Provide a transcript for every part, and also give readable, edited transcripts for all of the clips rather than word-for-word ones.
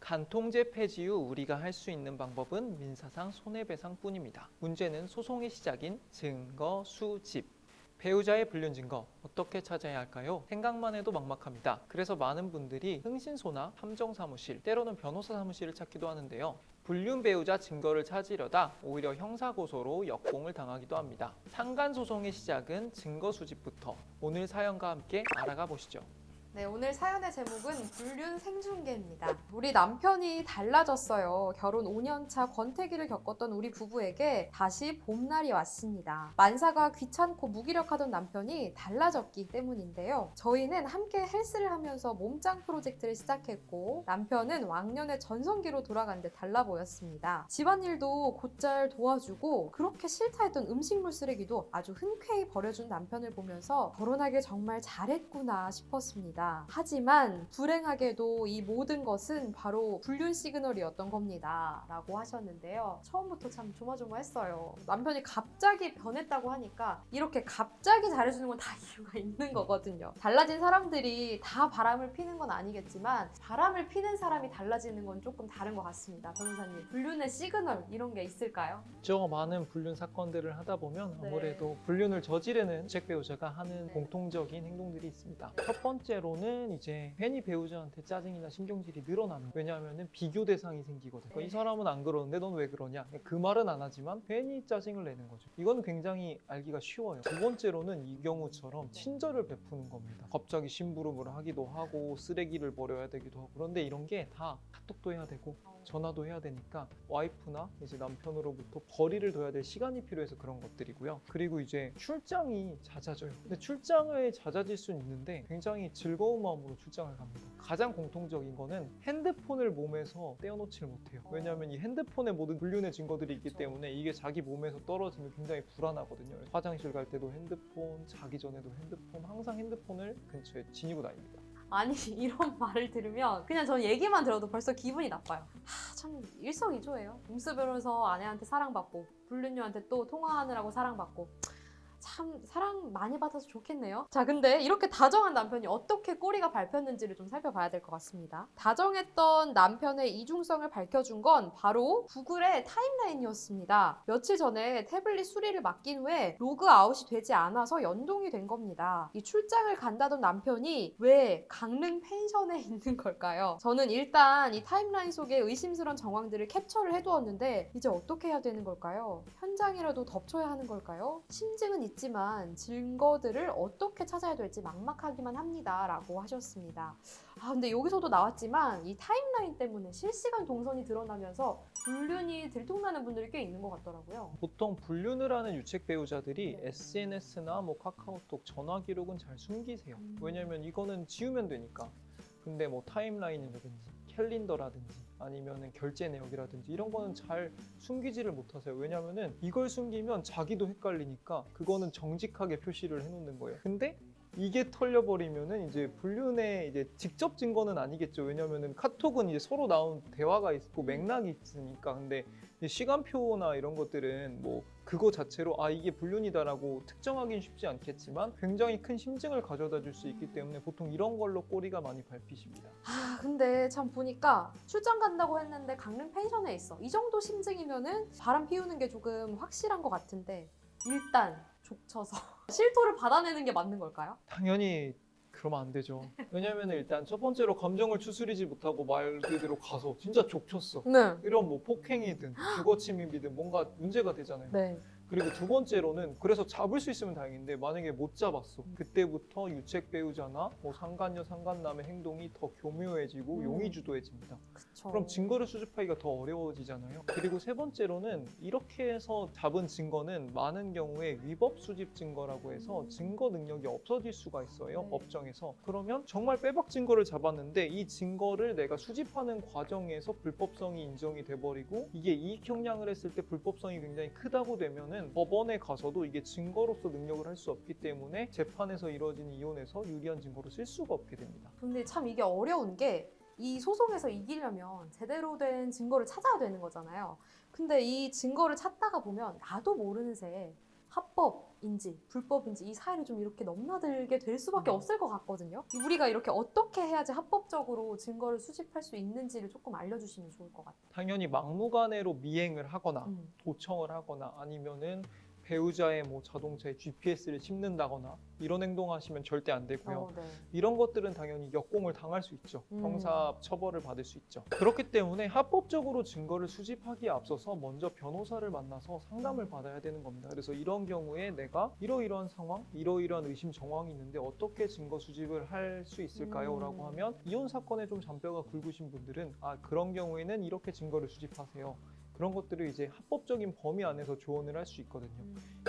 간통죄 폐지 후 우리가 할 수 있는 방법은 민사상 손해배상뿐입니다. 문제는 소송의 시작인 증거 수집. 배우자의 불륜 증거 어떻게 찾아야 할까요? 생각만 해도 막막합니다. 그래서 많은 분들이 흥신소나 함정사무실, 때로는 변호사 사무실을 찾기도 하는데요. 불륜 배우자 증거를 찾으려다 오히려 형사고소로 역공을 당하기도 합니다. 상간소송의 시작은 증거 수집부터. 오늘 사연과 함께 알아가 보시죠. 네, 오늘 사연의 제목은 불륜 생중계입니다. 우리 남편이 달라졌어요. 결혼 5년차 권태기를 겪었던 우리 부부에게 다시 봄날이 왔습니다. 만사가 귀찮고 무기력하던 남편이 달라졌기 때문인데요. 저희는 함께 헬스를 하면서 몸짱 프로젝트를 시작했고 남편은 왕년의 전성기로 돌아간 듯 달라 보였습니다. 집안일도 곧잘 도와주고 그렇게 싫다 했던 음식물 쓰레기도 아주 흔쾌히 버려준 남편을 보면서 결혼하길 정말 잘했구나 싶었습니다. 하지만 불행하게도 이 모든 것은 바로 불륜 시그널이었던 겁니다. 라고 하셨는데요. 처음부터 참 조마조마했어요. 남편이 갑자기 변했다고 하니까 이렇게 갑자기 잘해주는 건 다 이유가 있는 거거든요. 달라진 사람들이 다 바람을 피는 건 아니겠지만 바람을 피는 사람이 달라지는 건 조금 다른 것 같습니다. 변호사님, 불륜의 시그널 이런 게 있을까요? 저 많은 불륜 사건들을 하다 보면 네. 아무래도 불륜을 저지르는 주책 배우자가 하는 네. 공통적인 행동들이 있습니다. 첫 번째로는 이제 괜히 배우자한테 짜증이나 신경질이 늘어나는 거예요. 왜냐하면 비교 대상이 생기거든요. 네. 이 사람은 안 그러는데 넌 왜 그러냐? 그 말은 안 하지만 괜히 짜증을 내는 거죠. 이건 굉장히 알기가 쉬워요. 두 번째로는 이 경우처럼 친절을 베푸는 겁니다. 갑자기 심부름을 하기도 하고 쓰레기를 버려야 되기도 하고 그런데 이런 게 다 카톡도 해야 되고 전화도 해야 되니까 와이프나 이제 남편으로부터 거리를 둬야 될 시간이 필요해서 그런 것들이고요. 그리고 이제 출장이 잦아져요. 근데 출장을 잦아질 수는 있는데 굉장히 즐거운 마음으로 출장을 갑니다. 가장 공통적인 거는 핸드폰을 몸에서 떼어놓지를 못해요. 왜냐하면 이 핸드폰에 모든 불륜의 증거들이 있기 때문에 이게 자기 몸에서 떨어지면 굉장히 불안하거든요. 화장실 갈 때도 핸드폰, 자기 전에도 핸드폰, 항상 핸드폰을 근처에 지니고 다닙니다. 아니 이런 말을 들으면 그냥 전 얘기만 들어도 벌써 기분이 나빠요. 참 일석이조예요. um쓰면서 아내한테 사랑받고 불륜녀한테 또 통화하느라고 사랑받고 참 사랑 많이 받아서 좋겠네요. 자, 근데 이렇게 다정한 남편이 어떻게 꼬리가 밟혔는지를 좀 살펴봐야 될 것 같습니다. 다정했던 남편의 이중성을 밝혀준 건 바로 구글의 타임라인이었습니다. 며칠 전에 태블릿 수리를 맡긴 후에 로그아웃이 되지 않아서 연동이 된 겁니다. 이 출장을 간다던 남편이 왜 강릉 펜션에 있는 걸까요? 저는 일단 이 타임라인 속에 의심스러운 정황들을 캡처를 해두었는데 이제 어떻게 해야 되는 걸까요? 현장이라도 덮쳐야 하는 걸까요? 심증은 있지만 증거들을 어떻게 찾아야 될지 막막하기만 합니다. 라고 하셨습니다. 근데 여기서도 나왔지만 이 타임라인 때문에 실시간 동선이 드러나면서 불륜이 들통나는 분들이 꽤 있는 것 같더라고요. 보통 불륜을 하는 유책 배우자들이 네. SNS나 뭐 카카오톡, 전화 기록은 잘 숨기세요. 왜냐면 이거는 지우면 되니까. 근데 뭐 타임라인이라든지 캘린더라든지 아니면은 결제 내역이라든지 이런 거는 잘 숨기지를 못하세요. 왜냐면은 이걸 숨기면 자기도 헷갈리니까 그거는 정직하게 표시를 해놓는 거예요. 근데 이게 털려버리면은 이제 불륜의 이제 직접 증거는 아니겠죠. 왜냐면은 카톡은 이제 서로 나온 대화가 있고 맥락이 있으니까. 근데 시간표나 이런 것들은 뭐 그거 자체로 이게 불륜이다라고 특정하기는 쉽지 않겠지만 굉장히 큰 심증을 가져다 줄 수 있기 때문에 보통 이런 걸로 꼬리가 많이 밟히십니다. 근데 참 보니까 출장 간다고 했는데 강릉 펜션에 있어. 이 정도 심증이면은 바람 피우는 게 조금 확실한 것 같은데 일단 족쳐서 실토를 받아내는 게 맞는 걸까요? 당연히 그러면 안 되죠. 왜냐면 일단 첫 번째로 감정을 추스리지 못하고 말 그대로 가서 진짜 족쳤어. 네. 이런 뭐 폭행이든 주거 침입이든 뭔가 문제가 되잖아요. 네. 그리고 두 번째로는 그래서 잡을 수 있으면 다행인데 만약에 못 잡았어. 그때부터 유책 배우자나 뭐 상간녀 상간남의 행동이 더 교묘해지고 용의주도해집니다. 그쵸. 그럼 증거를 수집하기가 더 어려워지잖아요. 그리고 세 번째로는 이렇게 해서 잡은 증거는 많은 경우에 위법 수집 증거라고 해서 증거 능력이 없어질 수가 있어요. 네. 법정에서. 그러면 정말 빼박 증거를 잡았는데 이 증거를 내가 수집하는 과정에서 불법성이 인정이 돼버리고 이게 이익 형량을 했을 때 불법성이 굉장히 크다고 되면은 법원에 가서도 이게 증거로서 능력을 할 수 없기 때문에 재판에서 이루어진 이혼에서 유리한 증거로 쓸 수가 없게 됩니다. 근데 참 이게 어려운 게 이 소송에서 이기려면 제대로 된 증거를 찾아야 되는 거잖아요. 근데 이 증거를 찾다가 보면 나도 모르는 새에 합법인지 불법인지 이 사이를 좀 이렇게 넘나들게 될 수밖에 없을 것 같거든요. 우리가 이렇게 어떻게 해야지 합법적으로 증거를 수집할 수 있는지를 조금 알려주시면 좋을 것 같아요. 당연히 막무가내로 미행을 하거나 음. 도청을 하거나 아니면은 배우자의 뭐 자동차에 GPS를 심는다거나 이런 행동하시면 절대 안 되고요. 네. 이런 것들은 당연히 역공을 당할 수 있죠. 음. 형사 처벌을 받을 수 있죠. 그렇기 때문에 합법적으로 증거를 수집하기에 앞서서 먼저 변호사를 만나서 상담을 받아야 되는 겁니다. 그래서 이런 경우에 내가 이러이러한 상황, 이러이러한 의심 정황이 있는데 어떻게 증거 수집을 할 수 있을까요? 라고 하면 이혼 사건에 좀 잔뼈가 굵으신 분들은 그런 경우에는 이렇게 증거를 수집하세요. 그런 것들을 이제 합법적인 범위 안에서 조언을 할 수 있거든요.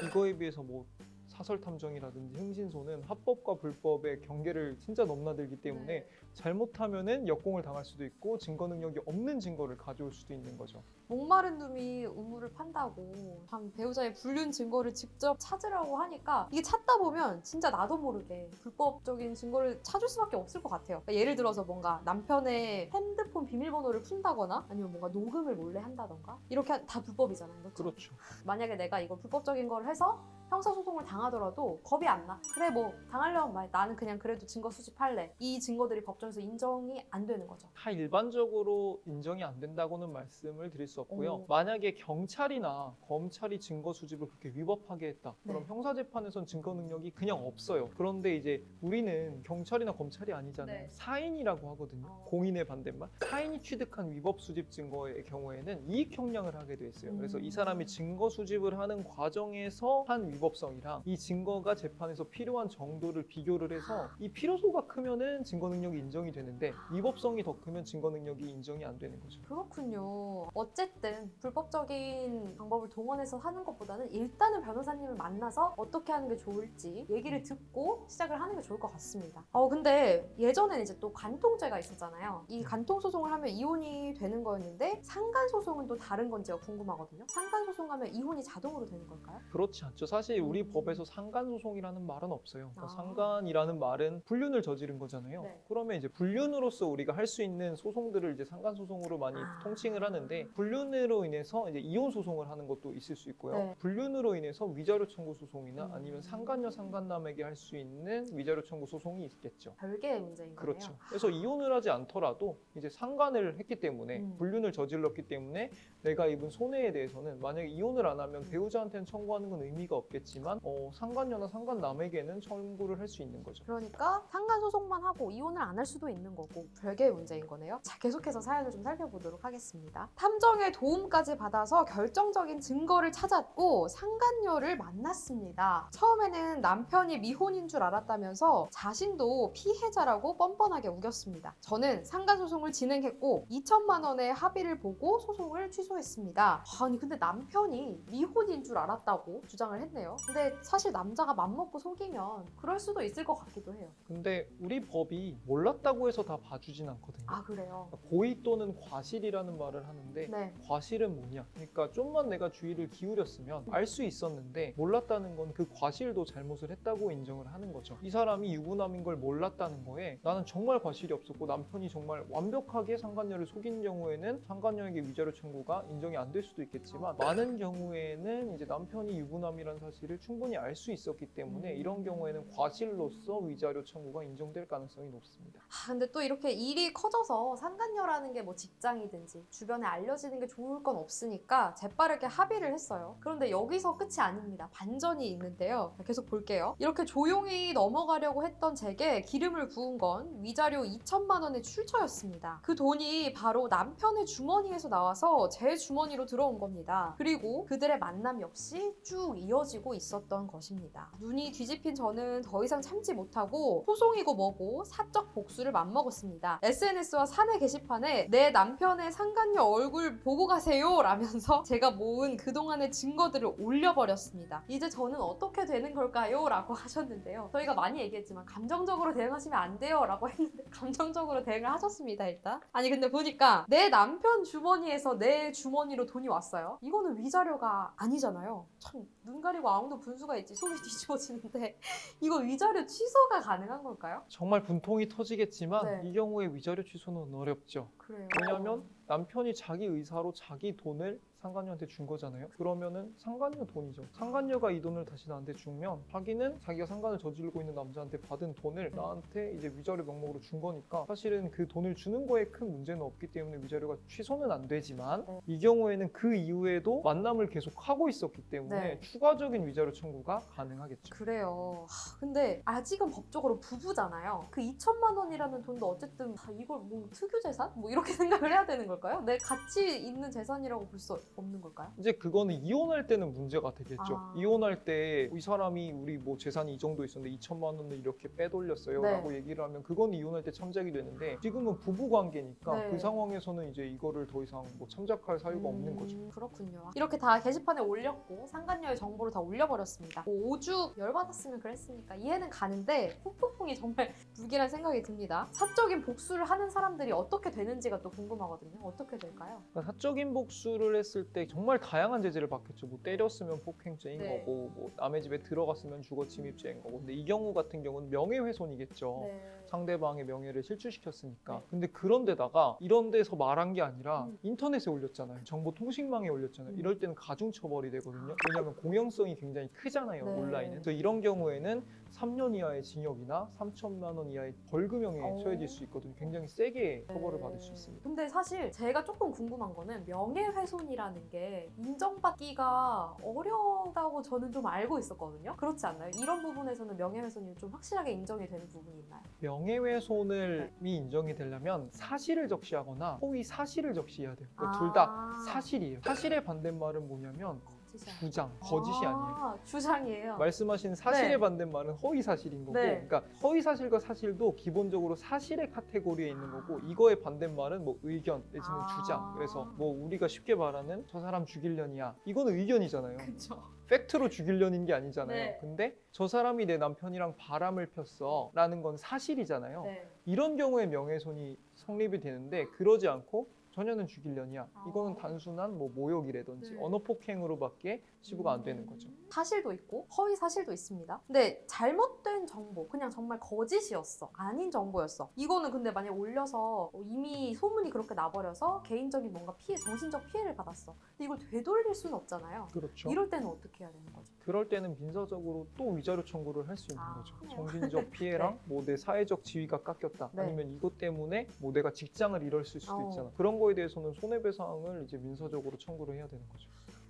이거에 비해서 뭐 사설 탐정이라든지 흥신소는 합법과 불법의 경계를 진짜 넘나들기 때문에 네. 잘못하면은 역공을 당할 수도 있고 증거 능력이 없는 증거를 가져올 수도 있는 거죠. 목마른 놈이 우물을 판다고 참 배우자의 불륜 증거를 직접 찾으라고 하니까 이게 찾다 보면 진짜 나도 모르게 불법적인 증거를 찾을 수밖에 없을 것 같아요. 그러니까 예를 들어서 뭔가 남편의 핸드폰 비밀번호를 푼다거나 아니면 뭔가 녹음을 몰래 한다던가 이렇게 다 불법이잖아요. 그렇죠? 그렇죠. 만약에 내가 이걸 불법적인 걸 해서 형사소송을 당하더라도 겁이 안 나. 그래 뭐 당하려면 말 나는 그냥 그래도 증거 수집할래. 이 증거들이 법정에서 인정이 안 되는 거죠. 다 일반적으로 인정이 안 된다고는 말씀을 드릴 수 없고요. 오. 만약에 경찰이나 검찰이 증거 수집을 그렇게 위법하게 했다. 그럼 네. 형사재판에선 증거 능력이 그냥 없어요. 그런데 이제 우리는 경찰이나 검찰이 아니잖아요. 네. 사인이라고 하거든요. 공인의 반대말. 사인이 취득한 위법 수집 증거의 경우에는 이익 형량을 하게 돼 있어요. 그래서 이 사람이 증거 수집을 하는 과정에서 한 위법성이랑 이 증거가 재판에서 필요한 정도를 비교를 해서 이 필요소가 크면은 증거 능력이 인정이 되는데 위법성이 더 크면 증거 능력이 인정이 안 되는 거죠. 그렇군요. 어쨌든 불법적인 방법을 동원해서 하는 것보다는 일단은 변호사님을 만나서 어떻게 하는 게 좋을지 얘기를 듣고 시작을 하는 게 좋을 것 같습니다. 근데 예전에는 이제 또 간통죄가 있었잖아요. 이 간통소송을 하면 이혼이 되는 거였는데 상간소송은 또 다른 건지가 궁금하거든요. 상간소송하면 이혼이 자동으로 되는 걸까요? 그렇지 않죠. 사실 우리 법에서 상간소송이라는 말은 없어요. 그러니까 아. 상간이라는 말은 불륜을 저지른 거잖아요. 네. 그러면 이제 불륜으로서 우리가 할 수 있는 소송들을 이제 상간소송으로 많이 통칭을 하는데 불륜으로 인해서 이제 이혼 소송을 하는 것도 있을 수 있고요. 네. 불륜으로 인해서 위자료 청구 소송이나 아니면 상간녀 상간남에게 할 수 있는 위자료 청구 소송이 있겠죠. 별개의 문제인 거네요. 그렇죠. 그래서 이혼을 하지 않더라도 이제 상간을 했기 때문에 불륜을 저질렀기 때문에 내가 입은 손해에 대해서는 만약에 이혼을 안 하면 배우자한테는 청구하는 건 의미가 없겠지만 상간녀나 상간남에게는 청구를 할 수 있는 거죠. 그러니까 상간소송만 하고 이혼을 안 할 수도 있는 거고 별개의 문제인 거네요. 자, 계속해서 사연을 좀 살펴보도록 하겠습니다. 탐정의 도움까지 받아서 결정적인 증거를 찾았고 상간녀를 만났습니다. 처음에는 남편이 미혼인 줄 알았다면서 자신도 피해자라고 뻔뻔하게 우겼습니다. 저는 상간소송을 진행했고 2천만 원의 합의를 보고 소송을 취소했습니다. 아니 근데 남편이 미혼인 줄 알았다고 주장을 했네요. 근데 사실 남자가 맘먹고 속이면 그럴 수도 있을 것 같기도 해요. 근데 우리 법이 몰랐다고 해서 다 봐주진 않거든요. 아 그래요? 고의 또는 과실이라는 말을 하는데 네. 과실은 뭐냐? 그러니까 좀만 내가 주의를 기울였으면 알 수 있었는데 몰랐다는 건 그 과실도 잘못을 했다고 인정을 하는 거죠. 이 사람이 유부남인 걸 몰랐다는 거에 나는 정말 과실이 없었고 남편이 정말 완벽하게 상간녀를 속인 경우에는 상간녀에게 위자료 청구가 인정이 안 될 수도 있겠지만 많은 경우에는 이제 남편이 유부남이라는 사실을 충분히 알 수 있었기 때문에 이런 경우에는 과실로서 위자료 청구가 인정될 가능성이 높습니다. 근데 또 이렇게 일이 커져서 상간녀라는 게 뭐 직장이든지 주변에 알려지는 게 좋을 건 없으니까 재빠르게 합의를 했어요. 그런데 여기서 끝이 아닙니다. 반전이 있는데요. 계속 볼게요. 이렇게 조용히 넘어가려고 했던 제게 기름을 부은 건 위자료 2천만 원의 출처였습니다. 그 돈이 바로 남편의 주머니에서 나와서 제 주머니로 들어온 겁니다. 그리고 그들의 만남 역시 쭉 이어지고 있었던 것입니다. 눈이 뒤집힌 저는 더 이상 참지 못하고 소송이고 뭐고 사적 복수를 맘먹었습니다. SNS와 사내 게시판에 내 남편의 상간녀 얼굴 보고 가세요 라면서 제가 모은 그동안의 증거들을 올려버렸습니다. 이제 저는 어떻게 되는 걸까요? 라고 하셨는데요. 저희가 많이 얘기했지만 감정적으로 대응하시면 안 돼요 라고 했는데 감정적으로 대응을 하셨습니다. 일단 아니 근데 보니까 내 남편 주머니에서 내 주머니로 돈이 왔어요. 이거는 위자료가 아니잖아요. 참 눈 가리고 아웅도 분수가 있지 속이 뒤집어지는데 이거 위자료 취소가 가능한 걸까요? 정말 분통이 터지겠지만 네. 이 경우에 위자료 취소는 어렵죠. 그래요. 왜냐하면 남편이 자기 의사로 자기 돈을 상간녀한테 준 거잖아요. 그러면은 상간녀 돈이죠. 상간녀가 이 돈을 다시 나한테 주면 자기는 자기가 상간을 저지르고 있는 남자한테 받은 돈을 나한테 이제 위자료 명목으로 준 거니까 사실은 그 돈을 주는 거에 큰 문제는 없기 때문에 위자료가 취소는 안 되지만 네. 이 경우에는 그 이후에도 만남을 계속 하고 있었기 때문에 네. 추가적인 위자료 청구가 가능하겠죠. 그래요. 근데 아직은 법적으로 부부잖아요. 그 2천만 원이라는 돈도 어쨌든 이걸 뭐 특유 재산? 뭐 이렇게 생각을 해야 되는 걸까요? 내 가치 있는 재산이라고 볼 수 없는 걸까요? 이제 그거는 이혼할 때는 문제가 되겠죠. 아. 이혼할 때 이 사람이 우리 뭐 재산이 이 정도 있었는데 2천만 원을 이렇게 빼돌렸어요 네. 라고 얘기를 하면 그건 이혼할 때 참작이 되는데 지금은 부부 관계니까 네. 그 상황에서는 이제 이거를 더 이상 뭐 참작할 사유가 없는 거죠. 그렇군요. 이렇게 다 게시판에 올렸고 상간녀의 정보를 다 올려버렸습니다. 뭐 오죽 열받았으면 그랬으니까 이해는 가는데 후폭풍이 정말 불길한 생각이 듭니다. 사적인 복수를 하는 사람들이 어떻게 되는지가 또 궁금하거든요. 어떻게 될까요? 그러니까 사적인 복수를 했을 때 정말 다양한 제재를 받겠죠. 뭐 때렸으면 폭행죄인 네. 거고 뭐 남의 집에 들어갔으면 주거 침입죄인 거고 근데 이 경우 같은 경우는 명예훼손이겠죠. 네. 상대방의 명예를 실추시켰으니까. 네. 근데 그런데다가 이런 데서 말한 게 아니라 인터넷에 올렸잖아요. 정보통신망에 올렸잖아요. 이럴 때는 가중처벌이 되거든요. 왜냐하면 공영성이 굉장히 크잖아요. 네. 온라인은. 그래서 이런 경우에는 3년 이하의 징역이나 3천만 원 이하의 벌금형에 오. 처해질 수 있거든요. 굉장히 세게 처벌을 네. 받을 수 있습니다. 근데 사실 제가 조금 궁금한 거는 명예훼손이라는 게 인정받기가 어렵다고 저는 좀 알고 있었거든요. 그렇지 않나요? 이런 부분에서는 명예훼손이 좀 확실하게 인정이 되는 부분이 있나요? 명예훼손이 인정이 되려면 사실을 적시하거나 허위 사실을 적시해야 돼요. 그러니까 아. 둘 다 사실이에요. 사실의 반대말은 뭐냐면 거짓이 주장, 거짓이 아니에요. 주장이에요. 말씀하신 사실의 네. 반대말은 허위 사실인 거고 네. 그러니까 허위 사실과 사실도 기본적으로 사실의 카테고리에 있는 거고 이거의 반대말은 뭐 의견 내지는 아. 주장 그래서 뭐 우리가 쉽게 말하는 저 사람 죽이려니야 이거는 의견이잖아요. 그렇죠. 팩트로 죽이려는 게 아니잖아요. 네. 근데 저 사람이 내 남편이랑 바람을 폈어 라는 건 사실이잖아요. 네. 이런 경우에 명예훼손이 성립이 되는데 그러지 않고 전혀는 죽이려니야 아. 이거는 단순한 뭐 모욕이라든지 네. 언어 폭행으로밖에 치부가 안 되는 거죠. 사실도 있고 허위 사실도 있습니다. 근데 잘못된 정보, 그냥 정말 거짓이었어. 아닌 정보였어. 이거는 근데 만약에 올려서 이미 소문이 그렇게 나버려서 개인적인 뭔가 피해, 정신적 피해를 받았어. 근데 이걸 되돌릴 수는 없잖아요. 그렇죠. 이럴 때는 어떻게 해야 되는 거죠? 그럴 때는 민사적으로 또 위자료 청구를 할 수 있는 아, 거죠. 그래요? 정신적 피해랑 뭐 내 사회적 지위가 깎였다. 네. 아니면 이것 때문에 뭐 내가 직장을 잃었을 수도 어. 있잖아. 그런 거에 대해서는 손해배상을 이제 민사적으로 청구를 해야 되는 거죠.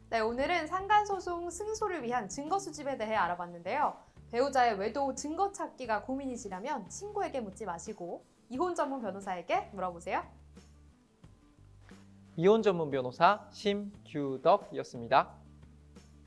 네, 오늘은 상간소송 승소를 위한 증거 수집에 대해 알아봤는데요. 배우자의 외도 증거 찾기가 고민이시라면 친구에게 묻지 마시고 이혼 전문 변호사에게 물어보세요. 이혼 전문 변호사 심규덕이었습니다.